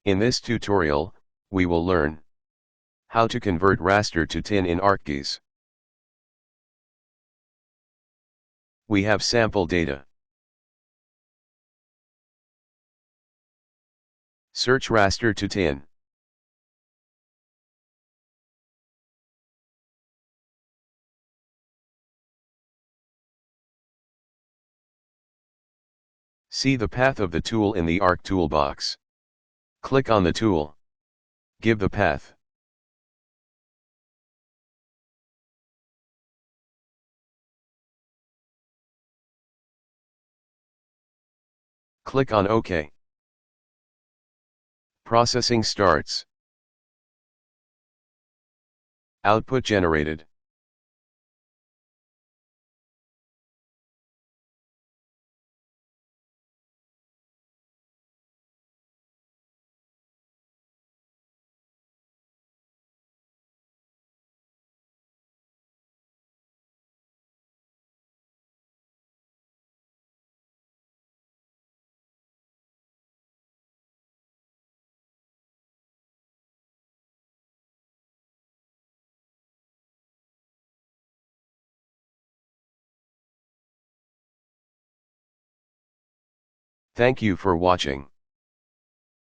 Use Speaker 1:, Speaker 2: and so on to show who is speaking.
Speaker 1: In this tutorial, we will learn how to convert raster to tin in ArcGIS. We have sample data. Search raster to tin. See the path of the tool in the Arc toolbox. Click on the tool. Give the path. Click on OK. Processing starts. Output generated. Thank you for watching.